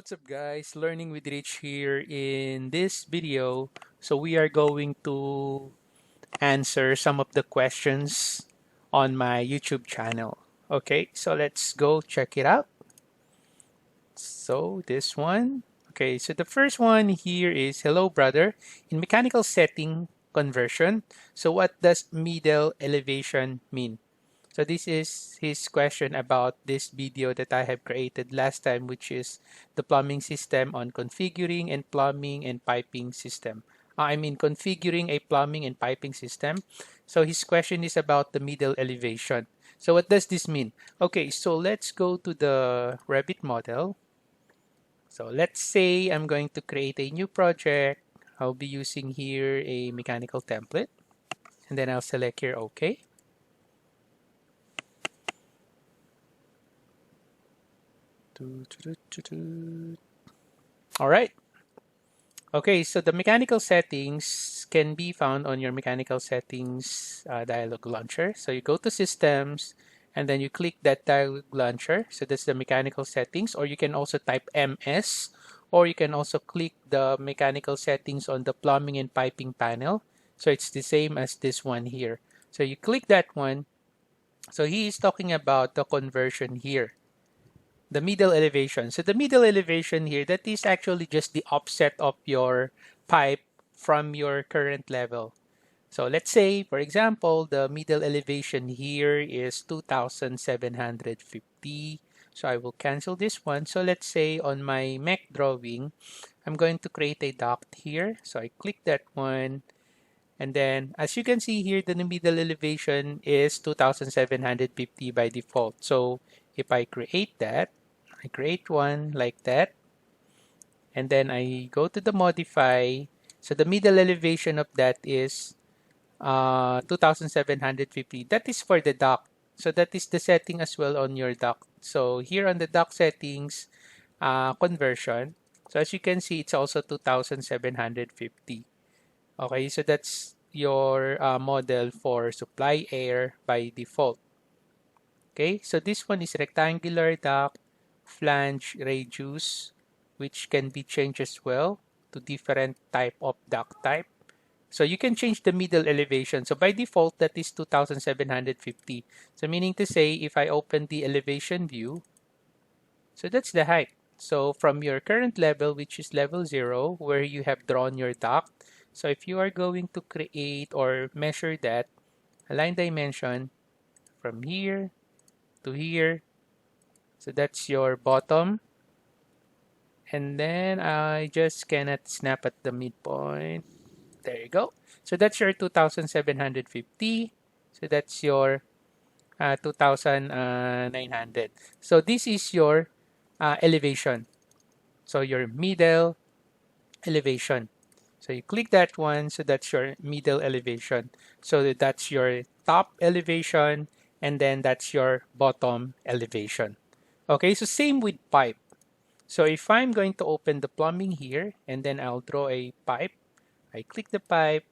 What's up guys, Learning with Rich here. In this video, we are going to answer some of the questions on my YouTube channel. Okay, so let's go check it out. So this one, okay, so the first one here is, hello brother, in mechanical setting conversion, so what does middle elevation mean? So this is his question about this video that I have created last time, which is the plumbing system on configuring and plumbing and piping system. Configuring a plumbing and piping system. So his question is about the middle elevation. So what does this mean? Okay, so let's go to the Revit model. So let's say I'm going to create a new project. I'll be using here a mechanical template. And then I'll select here OK. All right. Okay, so the mechanical settings can be found on your mechanical settings dialog launcher. So you go to systems and then you click that dialog launcher. So that's the mechanical settings, or you can also type MS, or you can also click the mechanical settings on the plumbing and piping panel. So it's the same as this one here. So you click that one. So he is talking about the conversion here. The middle elevation. So the middle elevation here, that is actually just the offset of your pipe from your current level. So let's say, for example, the middle elevation here is 2,750. So I will cancel this one. So let's say on my mech drawing, I'm going to create a duct here. So I click that one. And then as you can see here, the middle elevation is 2,750 by default. So if I create that, I create one like that, and then I go to the modify. So the middle elevation of that is 2,750. That is for the duct. So that is the setting as well on your duct. So here on the duct settings conversion, so as you can see, it's also 2,750. Okay, so that's your model for supply air by default. Okay, so this one is rectangular duct, flange radius, which can be changed as well to different type of duct type. So you can change the middle elevation. So by default, that is 2,750. So meaning to say, if I open the elevation view, so that's the height. So from your current level, which is level 0, where you have drawn your duct, so if you are going to create or measure that, align dimension from here to here, so that's your bottom. And then I just cannot snap at the midpoint. There you go. So that's your 2,750. So that's your 2,900. So this is your elevation. So your middle elevation. So you click that one. So that's your middle elevation. So that's your top elevation. And then that's your bottom elevation. Okay, so same with pipe. So if I'm going to open the plumbing here, and then I'll draw a pipe, I click the pipe.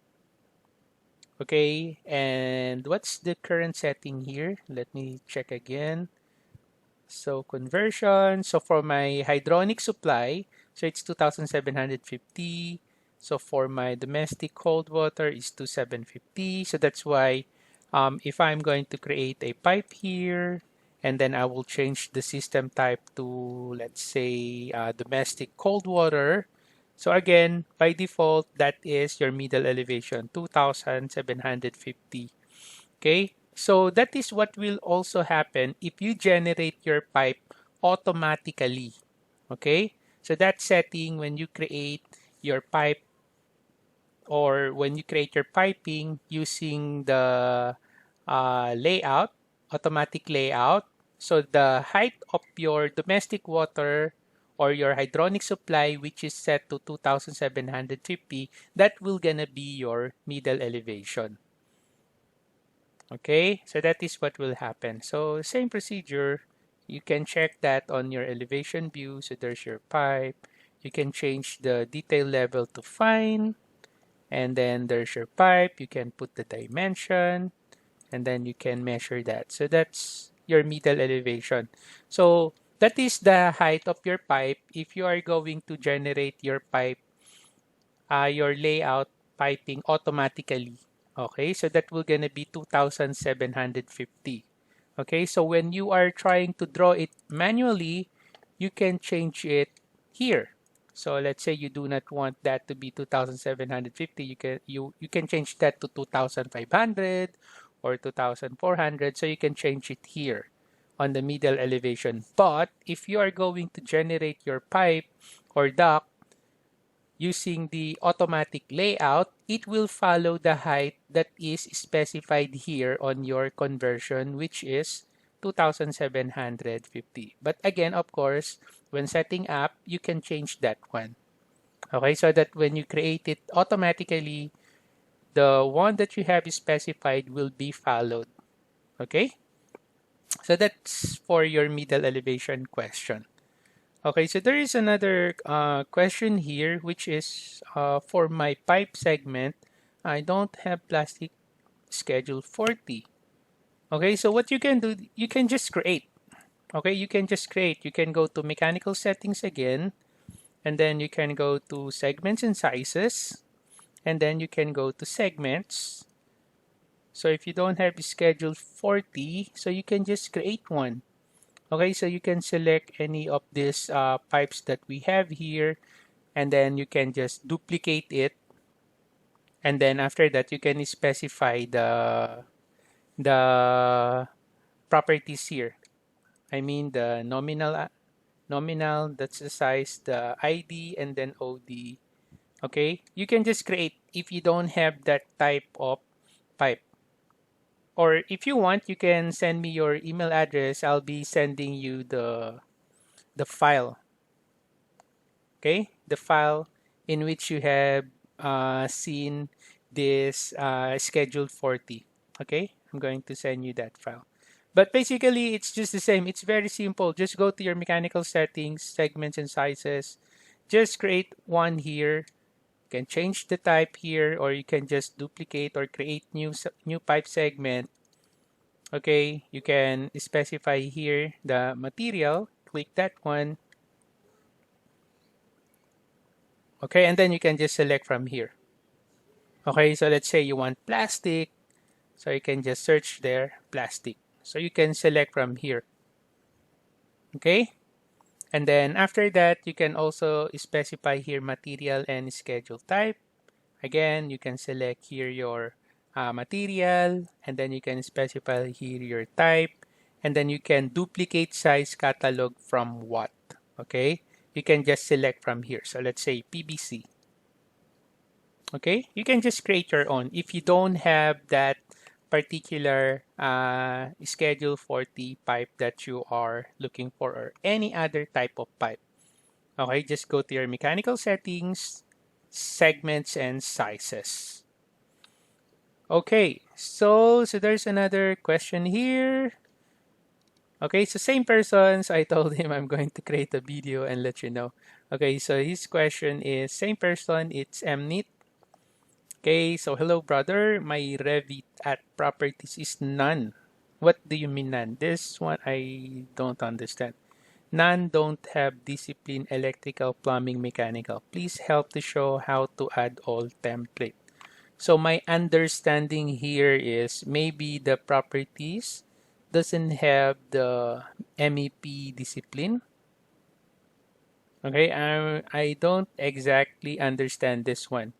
Okay, and what's the current setting here? Let me check again. So conversion, so for my hydronic supply, so it's 2,750. So for my domestic cold water is 2,750. So that's why if I'm going to create a pipe here, and then I will change the system type to, let's say, domestic cold water. So again, by default, that is your middle elevation, 2,750. Okay, so that is what will also happen if you generate your pipe automatically. Okay, so that setting when you create your pipe, or when you create your piping using the layout, automatic layout. So the height of your domestic water or your hydronic supply, which is set to 2,750, that will gonna be your middle elevation. Okay, so that is what will happen. So same procedure, you can check that on your elevation view. So there's your pipe. You can change the detail level to fine. And then there's your pipe. You can put the dimension. And then you can measure that. So that's your middle elevation. So That is the height of your pipe if you are going to generate your pipe, your layout piping automatically. Okay, so that will gonna be 2,750. Okay, so when you are trying to draw it manually, you can change it here. So let's say you do not want that to be 2,750, you can change that to 2,500 or 2,400. So you can change it here on the middle elevation. But if you are going to generate your pipe or duct using the automatic layout, it will follow the height that is specified here on your conversion, which is 2,750. But again, of course, when setting up, you can change that one. Okay, so that when you create it automatically, the one that you have specified will be followed. Okay, so that's for your middle elevation question. Okay, so there is another question here, which is for my pipe segment, I don't have plastic schedule 40. Okay, so what you can do, you can just create. Okay, you can just create. You can go to mechanical settings again, and then you can go to segments and sizes, and then you can go to segments. So if you don't have schedule 40, so you can just create one. Okay, so you can select any of these pipes that we have here, and then you can just duplicate it. And then after that, you can specify the properties here. I mean the nominal, that's the size, the ID, and then OD. Okay, you can just create if you don't have that type of pipe. Or if you want, you can send me your email address. I'll be sending you the file. Okay, the file in which you have seen this schedule 40. Okay, I'm going to send you that file. But basically, it's just the same. It's very simple. Just go to your mechanical settings, segments and sizes. Just create one here. You can change the type here, or you can just duplicate or create new pipe segment. Okay, you can specify here the material. Click that one. Okay, and then you can just select from here. Okay, so let's say you want plastic. So you can just search there, plastic. So you can select from here. Okay, and then after that, you can also specify here material and schedule type. Again, you can select here your material, and then you can specify here your type, and then you can duplicate size catalog from what. Okay, you can just select from here. So let's say PVC. Okay, you can just create your own. If you don't have that particular schedule 40 pipe that you are looking for, or any other type of pipe. Okay, just go to your mechanical settings, segments and sizes. Okay, so there's another question here. Okay, so same persons, I told him I'm going to create a video and let you know. Okay, so his question is same person, it's mnit. Okay, so hello brother, my Revit at properties is none. What do you mean none? This one I don't understand. None don't have discipline, electrical, plumbing, mechanical. Please help to show how to add all template. So my understanding here is maybe the properties doesn't have the MEP discipline. Okay, I don't exactly understand this one.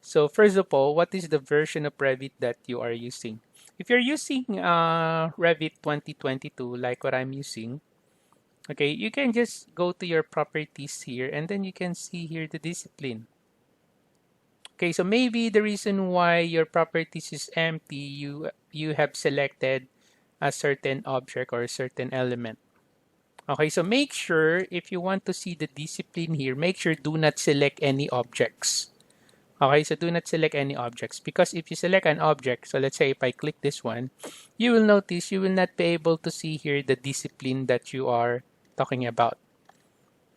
So first of all, what is the version of Revit that you are using? If you're using Revit 2022, like what I'm using, okay, you can just go to your properties here, and then you can see here the discipline. Okay, so maybe the reason why your properties is empty, you have selected a certain object or a certain element. Okay, so make sure if you want to see the discipline here, make sure do not select any objects. Okay, so do not select any objects, because if you select an object, so let's say if I click this one, you will notice you will not be able to see here the discipline that you are talking about.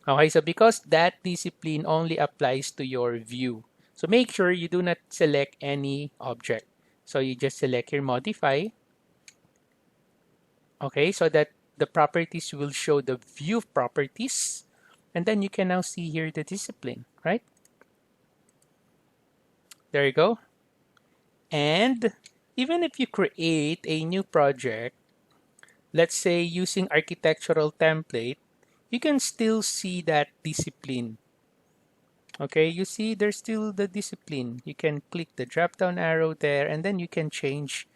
Okay, so because that discipline only applies to your view, so make sure you do not select any object. So you just select here modify. Okay, so that the properties will show the view properties. And then you can now see here the discipline, right? There you go. And even if you create a new project, let's say using architectural template, you can still see that discipline. Okay, you see there's still the discipline. You can click the drop down arrow there, and then you can change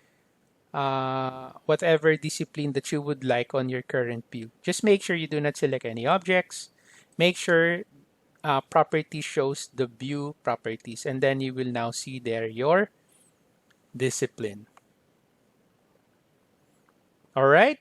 whatever discipline that you would like on your current view. Just make sure you do not select any objects. Make sure property shows the view properties, and then you will now see there your discipline. All right.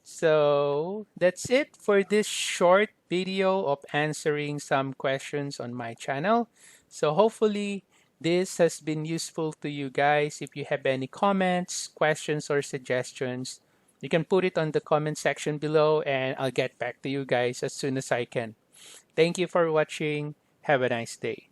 So that's it for this short video of answering some questions on my channel. So hopefully this has been useful to you guys. If you have any comments, questions, or suggestions, you can put it on the comment section below and I'll get back to you guys as soon as I can. Thank you for watching. Have a nice day.